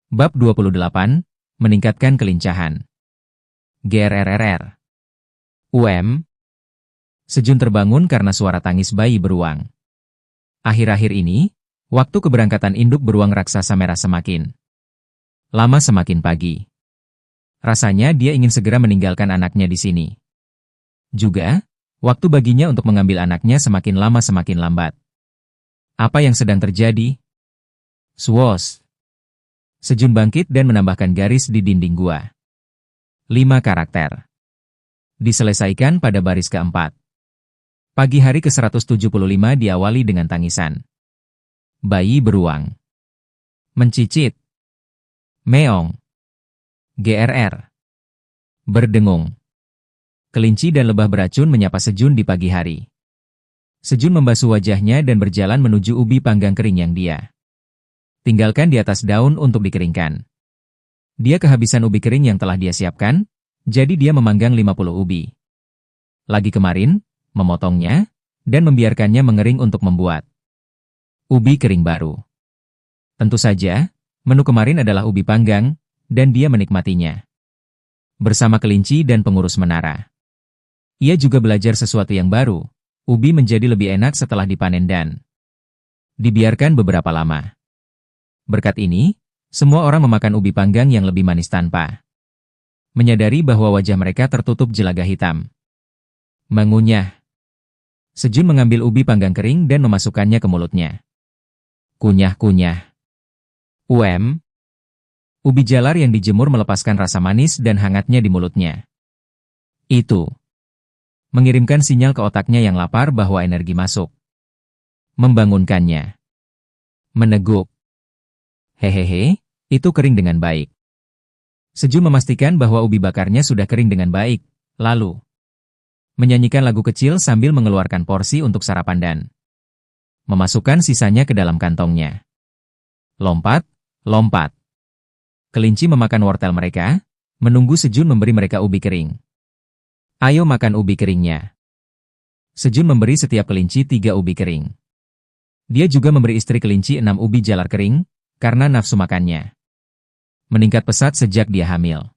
Bab 28, Meningkatkan Kelincahan. GRRRR. Sejun terbangun karena suara tangis bayi beruang. Akhir-akhir ini, waktu keberangkatan induk beruang raksasa merah semakin lama semakin pagi. Rasanya dia ingin segera meninggalkan anaknya di sini. Juga, waktu baginya untuk mengambil anaknya semakin lama semakin lambat. Apa yang sedang terjadi? Swoosh! Sejun bangkit dan menambahkan garis di dinding gua. 5 karakter. Diselesaikan pada baris keempat. Pagi hari ke-175 diawali dengan tangisan bayi beruang. Mencicit. Meong. GRR. Berdengung. Kelinci dan lebah beracun menyapa Sejun di pagi hari. Sejun membasuh wajahnya dan berjalan menuju ubi panggang kering yang dia tinggalkan di atas daun untuk dikeringkan. Dia kehabisan ubi kering yang telah dia siapkan, jadi dia memanggang 50 ubi. Lagi kemarin, memotongnya, dan membiarkannya mengering untuk membuat ubi kering baru. Tentu saja, menu kemarin adalah ubi panggang, dan dia menikmatinya bersama kelinci dan pengurus menara. Ia juga belajar sesuatu yang baru, ubi menjadi lebih enak setelah dipanen dan dibiarkan beberapa lama. Berkat ini, semua orang memakan ubi panggang yang lebih manis tanpa menyadari bahwa wajah mereka tertutup jelaga hitam. Mengunyah. Sejun mengambil ubi panggang kering dan memasukkannya ke mulutnya. Kunyah-kunyah. Ubi jalar yang dijemur melepaskan rasa manis dan hangatnya di mulutnya. Itu mengirimkan sinyal ke otaknya yang lapar bahwa energi masuk. Membangunkannya. Meneguk. Hehehe, itu kering dengan baik. Sejun memastikan bahwa ubi bakarnya sudah kering dengan baik, lalu menyanyikan lagu kecil sambil mengeluarkan porsi untuk sarapan dan memasukkan sisanya ke dalam kantongnya. Lompat, lompat. Kelinci memakan wortel mereka, menunggu Sejun memberi mereka ubi kering. Ayo makan ubi keringnya. Sejun memberi setiap kelinci 3 ubi kering. Dia juga memberi istri kelinci 6 ubi jalar kering, karena nafsu makannya meningkat pesat sejak dia hamil.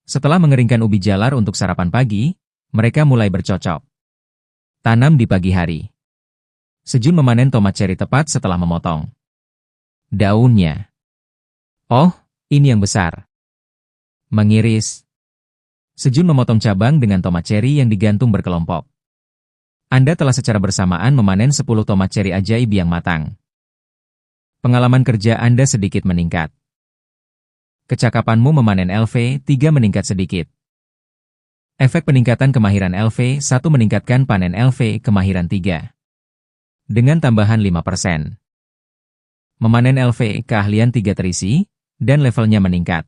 Setelah mengeringkan ubi jalar untuk sarapan pagi, mereka mulai bercocok tanam di pagi hari. Sejun memanen tomat ceri tepat setelah memotong daunnya. Oh, ini yang besar. Mengiris. Sejun memotong cabang dengan tomat ceri yang digantung berkelompok. Anda telah secara bersamaan memanen 10 tomat ceri ajaib yang matang. Pengalaman kerja Anda sedikit meningkat. Kecakapanmu memanen LV3 meningkat sedikit. Efek peningkatan kemahiran LV1 meningkatkan panen LV kemahiran 3. Dengan tambahan 5%. Memanen LV keahlian 3 terisi, dan levelnya meningkat.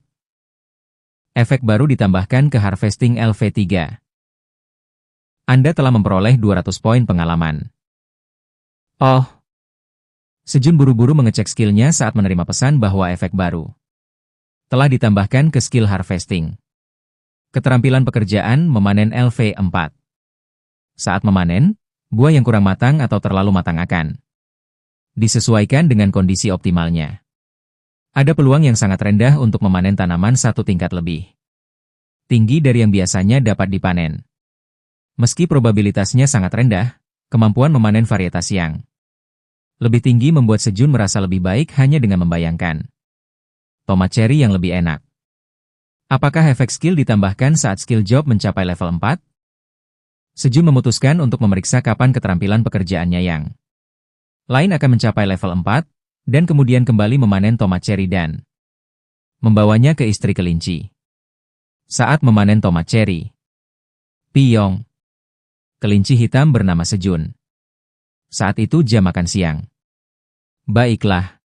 Efek baru ditambahkan ke harvesting LV3. Anda telah memperoleh 200 poin pengalaman. Oh! Sejun buru-buru mengecek skillnya saat menerima pesan bahwa efek baru telah ditambahkan ke skill harvesting. Keterampilan pekerjaan memanen LV4. Saat memanen, buah yang kurang matang atau terlalu matang akan disesuaikan dengan kondisi optimalnya. Ada peluang yang sangat rendah untuk memanen tanaman 1 tingkat lebih tinggi dari yang biasanya dapat dipanen. Meski probabilitasnya sangat rendah, kemampuan memanen varietas yang lebih tinggi membuat Sejun merasa lebih baik hanya dengan membayangkan tomat ceri yang lebih enak. Apakah efek skill ditambahkan saat skill job mencapai level 4? Sejun memutuskan untuk memeriksa kapan keterampilan pekerjaannya yang lain akan mencapai level 4, dan kemudian kembali memanen tomat ceri dan membawanya ke istri kelinci. Saat memanen tomat ceri. Piyong. Kelinci hitam bernama Sejun. Saat itu jam makan siang. Baiklah.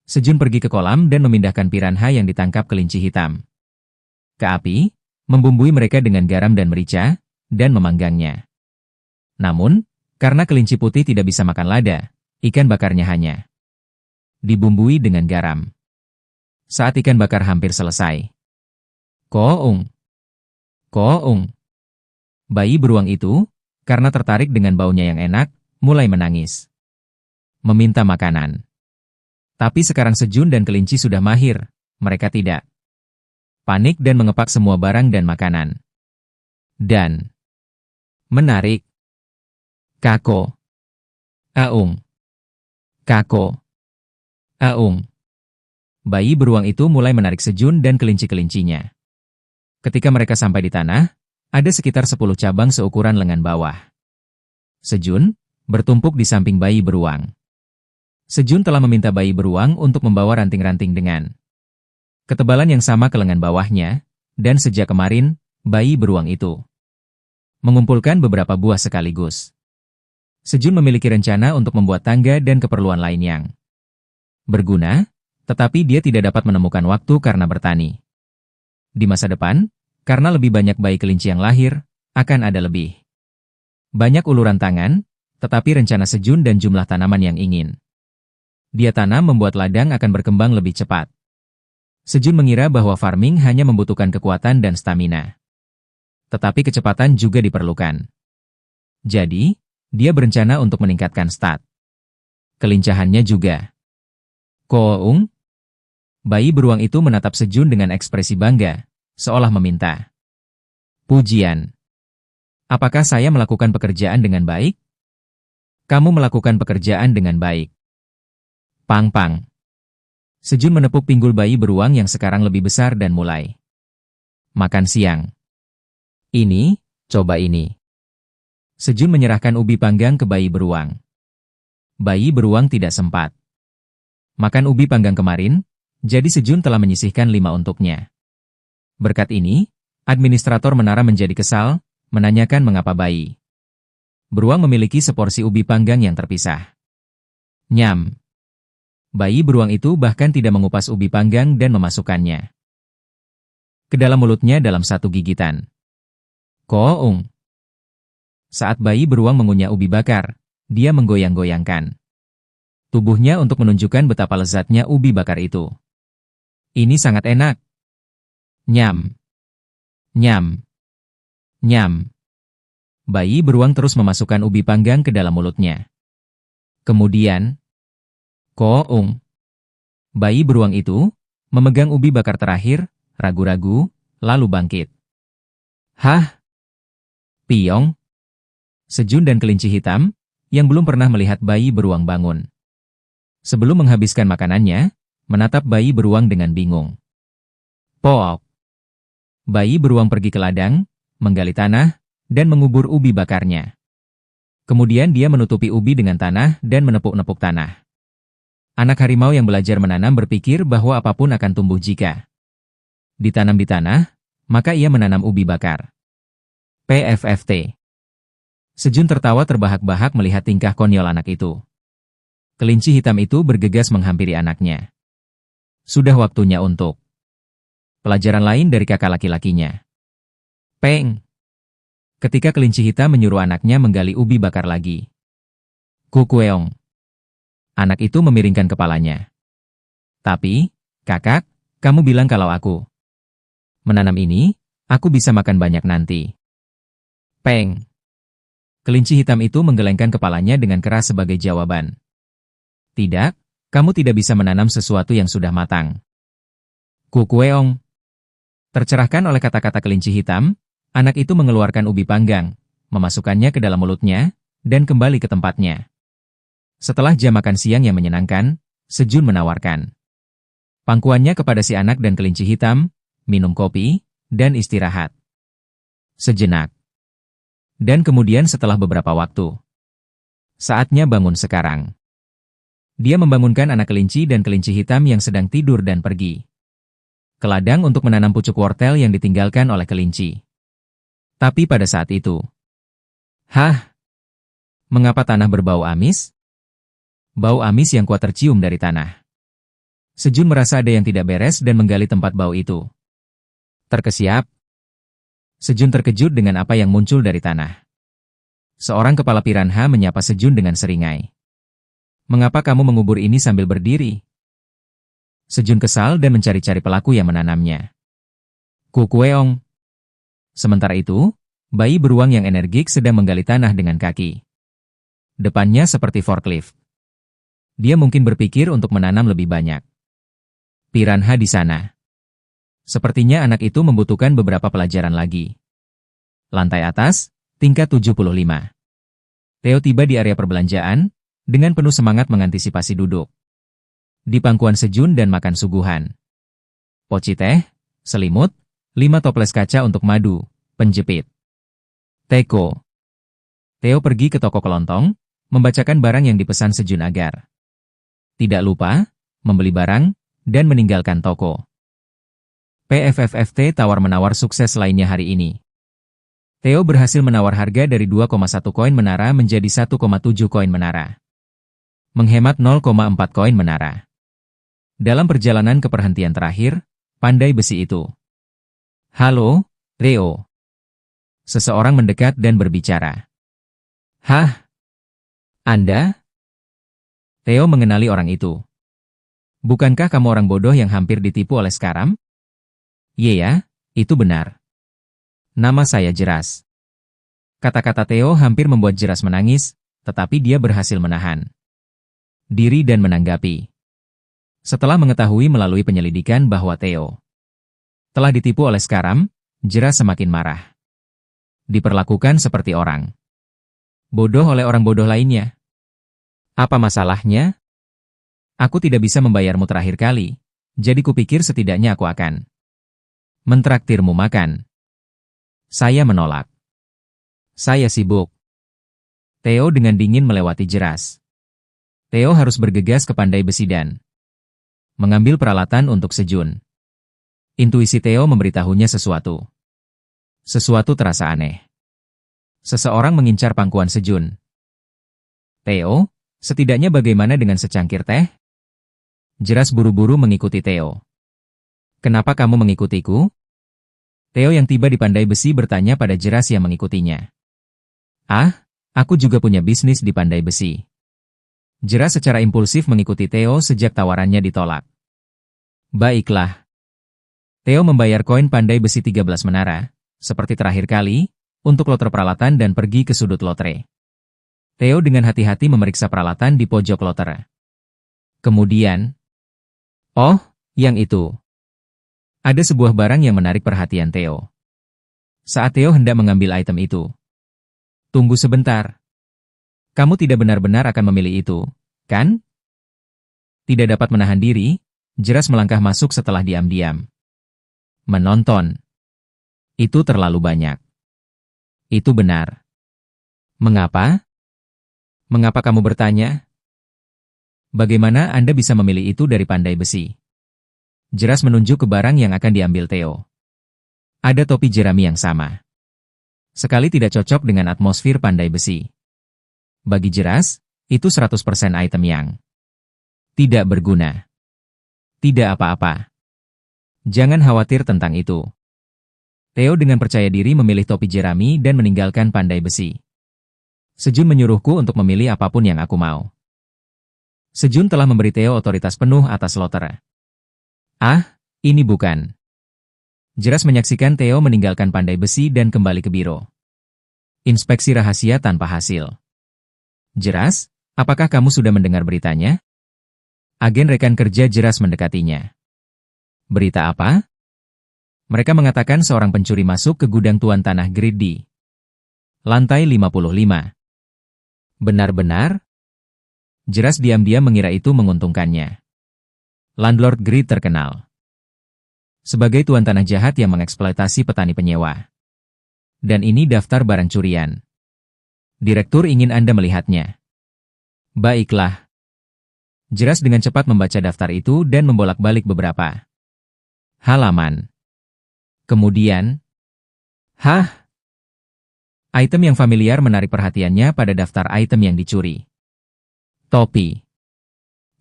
Sejun pergi ke kolam dan memindahkan piranha yang ditangkap kelinci hitam ke api, membumbui mereka dengan garam dan merica, dan memanggangnya. Namun, karena kelinci putih tidak bisa makan lada, ikan bakarnya hanya dibumbui dengan garam. Saat ikan bakar hampir selesai. Koong. Koong. Bayi beruang itu, karena tertarik dengan baunya yang enak, mulai menangis. Meminta makanan. Tapi sekarang Sejun dan kelinci sudah mahir, mereka tidak. Panik dan mengepak semua barang dan makanan. Dan menarik. Kako. Aung. Kako. Aung. Bayi beruang itu mulai menarik Sejun dan kelinci-kelincinya. Ketika mereka sampai di tanah, ada sekitar 10 cabang seukuran lengan bawah. Sejun bertumpuk di samping bayi beruang. Sejun telah meminta bayi beruang untuk membawa ranting-ranting dengan ketebalan yang sama ke lengan bawahnya, dan sejak kemarin, bayi beruang itu mengumpulkan beberapa buah sekaligus. Sejun memiliki rencana untuk membuat tangga dan keperluan lain yang berguna, tetapi dia tidak dapat menemukan waktu karena bertani. Di masa depan, karena lebih banyak bayi kelinci yang lahir, akan ada lebih banyak uluran tangan, tetapi rencana Sejun dan jumlah tanaman yang ingin dia tanam membuat ladang akan berkembang lebih cepat. Sejun mengira bahwa farming hanya membutuhkan kekuatan dan stamina. Tetapi kecepatan juga diperlukan. Jadi, dia berencana untuk meningkatkan stat kelincahannya juga. Koong, bayi beruang itu menatap Sejun dengan ekspresi bangga, seolah meminta pujian. Apakah saya melakukan pekerjaan dengan baik? Kamu melakukan pekerjaan dengan baik. Pang-pang. Sejun menepuk pinggul bayi beruang yang sekarang lebih besar dan mulai makan siang. Ini, coba ini. Sejun menyerahkan ubi panggang ke bayi beruang. Bayi beruang tidak sempat makan ubi panggang kemarin, jadi Sejun telah menyisihkan 5 untuknya. Berkat ini, administrator menara menjadi kesal, menanyakan mengapa bayi beruang memiliki seporsi ubi panggang yang terpisah. Nyam. Bayi beruang itu bahkan tidak mengupas ubi panggang dan memasukkannya ke dalam mulutnya dalam satu gigitan. Koong. Saat bayi beruang mengunyah ubi bakar, dia menggoyang-goyangkan tubuhnya untuk menunjukkan betapa lezatnya ubi bakar itu. Ini sangat enak. Nyam. Nyam. Nyam. Bayi beruang terus memasukkan ubi panggang ke dalam mulutnya. Kemudian, koong. Bayi beruang itu memegang ubi bakar terakhir, ragu-ragu, lalu bangkit. Hah? Piong. Sejun dan kelinci hitam, yang belum pernah melihat bayi beruang bangun. Sebelum menghabiskan makanannya, menatap bayi beruang dengan bingung. Pook. Bayi beruang pergi ke ladang, menggali tanah, dan mengubur ubi bakarnya. Kemudian dia menutupi ubi dengan tanah dan menepuk-nepuk tanah. Anak harimau yang belajar menanam berpikir bahwa apapun akan tumbuh jika ditanam di tanah, maka ia menanam ubi bakar. PFFT. Sejun tertawa terbahak-bahak melihat tingkah konyol anak itu. Kelinci hitam itu bergegas menghampiri anaknya. Sudah waktunya untuk pelajaran lain dari kakak laki-lakinya. Peng. Ketika kelinci hitam menyuruh anaknya menggali ubi bakar lagi. Kukueong. Anak itu memiringkan kepalanya. Tapi, kakak, kamu bilang kalau aku menanam ini, aku bisa makan banyak nanti. Peng. Kelinci hitam itu menggelengkan kepalanya dengan keras sebagai jawaban. Tidak, kamu tidak bisa menanam sesuatu yang sudah matang. Kukueong. Tercerahkan oleh kata-kata kelinci hitam, anak itu mengeluarkan ubi panggang, memasukkannya ke dalam mulutnya, dan kembali ke tempatnya. Setelah jam makan siang yang menyenangkan, Sejun menawarkan pangkuannya kepada si anak dan kelinci hitam, minum kopi, dan istirahat sejenak. Dan kemudian setelah beberapa waktu, saatnya bangun sekarang. Dia membangunkan anak kelinci dan kelinci hitam yang sedang tidur dan pergi ke ladang untuk menanam pucuk wortel yang ditinggalkan oleh kelinci. Tapi pada saat itu, hah? Mengapa tanah berbau amis? Bau amis yang kuat tercium dari tanah. Sejun merasa ada yang tidak beres dan menggali tempat bau itu. Terkesiap. Sejun terkejut dengan apa yang muncul dari tanah. Seorang kepala piranha menyapa Sejun dengan seringai. Mengapa kamu mengubur ini sambil berdiri? Sejun kesal dan mencari-cari pelaku yang menanamnya. Kukueong. Sementara itu, bayi beruang yang energik sedang menggali tanah dengan kaki depannya seperti forklift. Dia mungkin berpikir untuk menanam lebih banyak piranha di sana. Sepertinya anak itu membutuhkan beberapa pelajaran lagi. Lantai atas, tingkat 75. Theo tiba di area perbelanjaan, dengan penuh semangat mengantisipasi duduk di pangkuan sejun dan makan suguhan. Poci teh, selimut, 5 toples kaca untuk madu, penjepit. Teko. Theo pergi ke toko kelontong, membacakan barang yang dipesan sejun agar tidak lupa, membeli barang, dan meninggalkan toko. PFFFT tawar-menawar sukses lainnya hari ini. Theo berhasil menawar harga dari 2,1 koin menara menjadi 1,7 koin menara. Menghemat 0,4 koin menara. Dalam perjalanan ke perhentian terakhir, pandai besi itu. Halo, Theo. Seseorang mendekat dan berbicara. Hah? Anda? Theo mengenali orang itu. Bukankah kamu orang bodoh yang hampir ditipu oleh Skaram? Iya, itu benar. Nama saya Jeras. Kata-kata Theo hampir membuat Jeras menangis, tetapi dia berhasil menahan diri dan menanggapi. Setelah mengetahui melalui penyelidikan bahwa Theo telah ditipu oleh Skaram, Jeras semakin marah. Diperlakukan seperti orang bodoh oleh orang bodoh lainnya. Apa masalahnya? Aku tidak bisa membayarmu terakhir kali, jadi kupikir setidaknya aku akan mentraktirmu makan. Saya menolak. Saya sibuk. Theo dengan dingin melewati Jeras. Theo harus bergegas ke pandai besi dan mengambil peralatan untuk sejun. Intuisi Theo memberitahunya sesuatu. Sesuatu terasa aneh. Seseorang mengincar pangkuan sejun. Theo, setidaknya bagaimana dengan secangkir teh? Jeras buru-buru mengikuti Theo. Kenapa kamu mengikutiku? Theo yang tiba di pandai besi bertanya pada Jeras yang mengikutinya. Ah, aku juga punya bisnis di pandai besi. Jeras secara impulsif mengikuti Theo sejak tawarannya ditolak. Baiklah. Theo membayar koin pandai besi 13 menara, seperti terakhir kali, untuk lotre peralatan dan pergi ke sudut lotre. Theo dengan hati-hati memeriksa peralatan di pojok lotre. Kemudian, oh, yang itu. Ada sebuah barang yang menarik perhatian Theo. Saat Theo hendak mengambil item itu. Tunggu sebentar. Kamu tidak benar-benar akan memilih itu, kan? Tidak dapat menahan diri, Jeras melangkah masuk setelah diam-diam menonton. Itu terlalu banyak. Itu benar. Mengapa? Mengapa kamu bertanya? Bagaimana Anda bisa memilih itu dari pandai besi? Jeras menunjuk ke barang yang akan diambil Theo. Ada topi jerami yang sama. Sekali tidak cocok dengan atmosfer pandai besi. Bagi Jeras, itu 100% item yang tidak berguna. Tidak apa-apa. Jangan khawatir tentang itu. Theo dengan percaya diri memilih topi jerami dan meninggalkan pandai besi. Sejun menyuruhku untuk memilih apapun yang aku mau. Sejun telah memberi Theo otoritas penuh atas lotre. Ah, ini bukan. Jeras menyaksikan Theo meninggalkan pandai besi dan kembali ke biro. Inspeksi rahasia tanpa hasil. Jeras, apakah kamu sudah mendengar beritanya? Agen rekan kerja Jeras mendekatinya. Berita apa? Mereka mengatakan seorang pencuri masuk ke gudang tuan tanah Grid di lantai 55. Benar-benar? Jeras diam-diam mengira itu menguntungkannya. Landlord Grid terkenal sebagai tuan tanah jahat yang mengeksploitasi petani penyewa. Dan ini daftar barang curian. Direktur ingin Anda melihatnya. Baiklah. Jeras dengan cepat membaca daftar itu dan membolak-balik beberapa halaman. Kemudian, item yang familiar menarik perhatiannya pada daftar item yang dicuri. Topi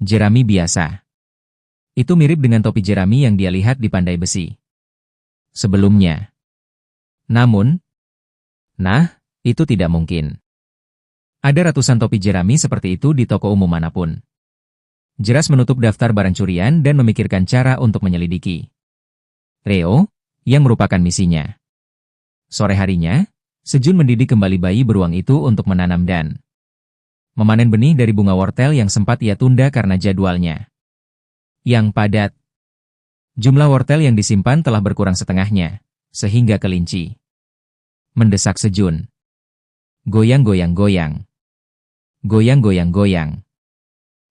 jerami biasa. Itu mirip dengan topi jerami yang dia lihat di pandai besi sebelumnya. Namun, itu tidak mungkin. Ada ratusan topi jerami seperti itu di toko umum manapun. Jeras menutup daftar barang curian dan memikirkan cara untuk menyelidiki Theo, yang merupakan misinya. Sore harinya, Sejun mendidik kembali bayi beruang itu untuk menanam dan memanen benih dari bunga wortel yang sempat ia tunda karena jadwalnya yang padat. Jumlah wortel yang disimpan telah berkurang setengahnya, sehingga kelinci mendesak Sejun. Goyang-goyang-goyang. Goyang-goyang-goyang.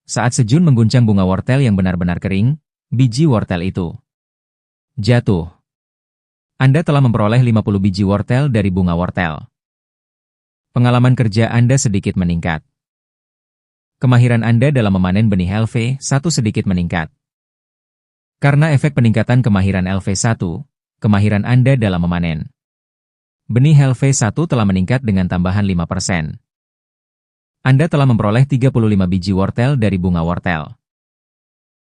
Saat Sejun mengguncang bunga wortel yang benar-benar kering, biji wortel itu jatuh. Anda telah memperoleh 50 biji wortel dari bunga wortel. Pengalaman kerja Anda sedikit meningkat. Kemahiran Anda dalam memanen benih LV1 sedikit meningkat. Karena efek peningkatan kemahiran LV1, kemahiran Anda dalam memanen benih LV1 telah meningkat dengan tambahan 5%. Anda telah memperoleh 35 biji wortel dari bunga wortel.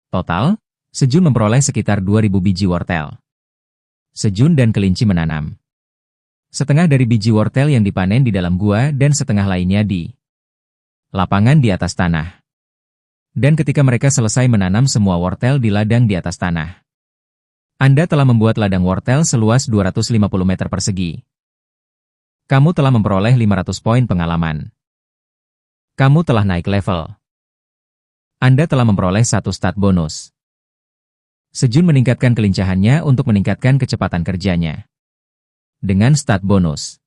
Total, Sejun memperoleh sekitar 2.000 biji wortel. Sejun dan kelinci menanam setengah dari biji wortel yang dipanen di dalam gua dan setengah lainnya di lapangan di atas tanah. Dan ketika mereka selesai menanam semua wortel di ladang di atas tanah, Anda telah membuat ladang wortel seluas 250 meter persegi. Kamu telah memperoleh 500 poin pengalaman. Kamu telah naik level. Anda telah memperoleh 1 stat bonus. Sejun meningkatkan kelincahannya untuk meningkatkan kecepatan kerjanya dengan stat bonus.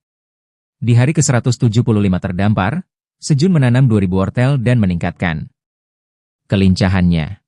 Di hari ke-175 terdampar, Sejun menanam 2.000 wortel dan meningkatkan kelincahannya.